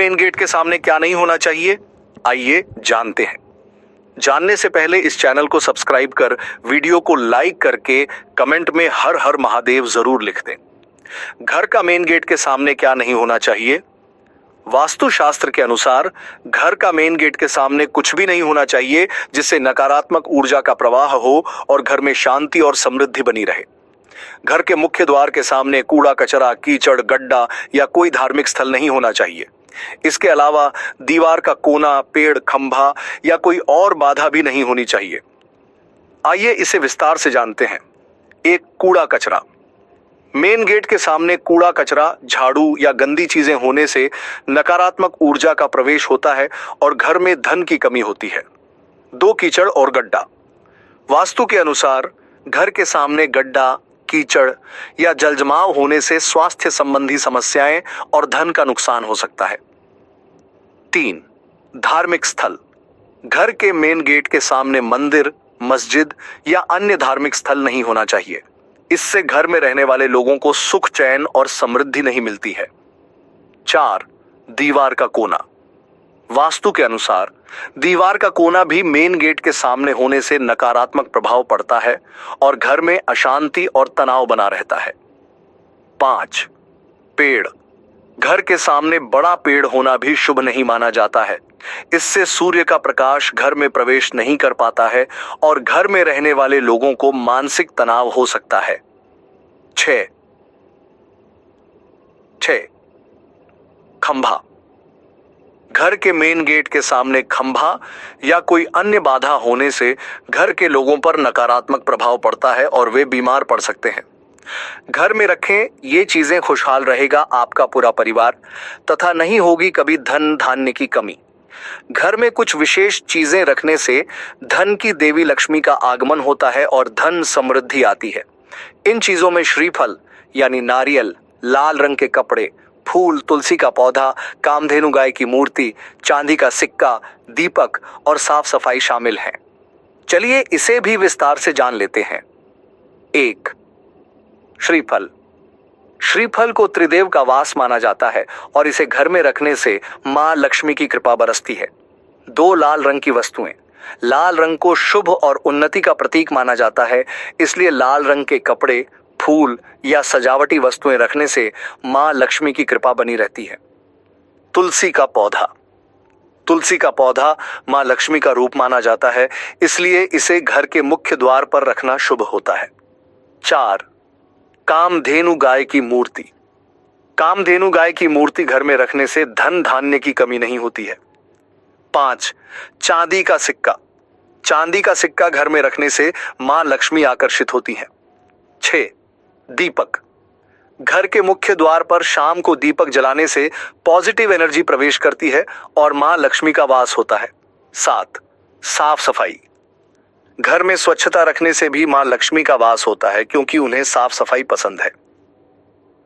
Main gate के सामने क्या नहीं होना चाहिए, आइए जानते हैं। जानने से पहले इस चैनल को सब्सक्राइब कर वीडियो को लाइक करके कमेंट में हर हर महादेव जरूर लिख दें। घर का मेन गेट के सामने क्या नहीं होना चाहिए? वास्तुशास्त्र के अनुसार घर का मेन गेट के सामने कुछ भी नहीं होना चाहिए जिससे नकारात्मक ऊर्जा का प्रवाह हो और घर में शांति और समृद्धि बनी रहे। घर के मुख्य द्वार के सामने कूड़ा कचरा, कीचड़, गड्ढा या कोई धार्मिक स्थल नहीं होना चाहिए। इसके अलावा दीवार का कोना, पेड़, खंभा या कोई और बाधा भी नहीं होनी चाहिए। आइए इसे विस्तार से जानते हैं। एक, कूड़ा कचरा। मेन गेट के सामने कूड़ा कचरा, झाड़ू या गंदी चीजें होने से नकारात्मक ऊर्जा का प्रवेश होता है और घर में धन की कमी होती है। दो, कीचड़ और गड्ढा। वास्तु के अनुसार घर के सामने गड्ढा, कीचड़ या जलजमाव होने से स्वास्थ्य संबंधी समस्याएं और धन का नुकसान हो सकता है। 3, धार्मिक स्थल। घर के मेन गेट के सामने मंदिर, मस्जिद या अन्य धार्मिक स्थल नहीं होना चाहिए। इससे घर में रहने वाले लोगों को सुख, चैन और समृद्धि नहीं मिलती है। 4, दीवार का कोना। वास्तु के अनुसार दीवार का कोना भी मेन गेट के सामने होने से नकारात्मक प्रभाव पड़ता है और घर में अशांति और तनाव बना रहता है। 5, पेड़। घर के सामने बड़ा पेड़ होना भी शुभ नहीं माना जाता है। इससे सूर्य का प्रकाश घर में प्रवेश नहीं कर पाता है और घर में रहने वाले लोगों को मानसिक तनाव हो सकता है। 6, खंभा। घर के मेन गेट के सामने खंभा या कोई अन्य बाधा होने से घर के लोगों पर नकारात्मक प्रभाव पड़ता है और वे बीमार पड़ सकते हैं। घर में रखें ये चीजें, खुशहाल रहेगा आपका पूरा परिवार तथा नहीं होगी कभी धन धान्य की कमी। घर में कुछ विशेष चीजें रखने से धन की देवी लक्ष्मी का आगमन होता है और धन समृद्धि आती है। इन चीजों में श्रीफल यानी नारियल, लाल रंग के कपड़े, फूल, तुलसी का पौधा, कामधेनु गाय की मूर्ति, चांदी का सिक्का, दीपक और साफ सफाई शामिल हैं। चलिए इसे भी विस्तार से जान लेते हैं। 1, श्रीफल। श्रीफल को त्रिदेव का वास माना जाता है और इसे घर में रखने से मां लक्ष्मी की कृपा बरसती है। 2, लाल रंग की वस्तुएं। लाल रंग को शुभ और उन्नति का प्रतीक माना जाता है, इसलिए लाल रंग के कपड़े, फूल या सजावटी वस्तुएं रखने से मां लक्ष्मी की कृपा बनी रहती है। तुलसी का पौधा। तुलसी का पौधा मां लक्ष्मी का रूप माना जाता है, इसलिए इसे घर के मुख्य द्वार पर रखना शुभ होता है। 4, कामधेनु गाय की मूर्ति। कामधेनु गाय की मूर्ति घर में रखने से धन धान्य की कमी नहीं होती है। 5, चांदी का सिक्का। चांदी का सिक्का घर में रखने से मां लक्ष्मी आकर्षित होती है। 6, दीपक। घर के मुख्य द्वार पर शाम को दीपक जलाने से पॉजिटिव एनर्जी प्रवेश करती है और मां लक्ष्मी का वास होता है। 7, साफ सफाई। घर में स्वच्छता रखने से भी मां लक्ष्मी का वास होता है क्योंकि उन्हें साफ सफाई पसंद है।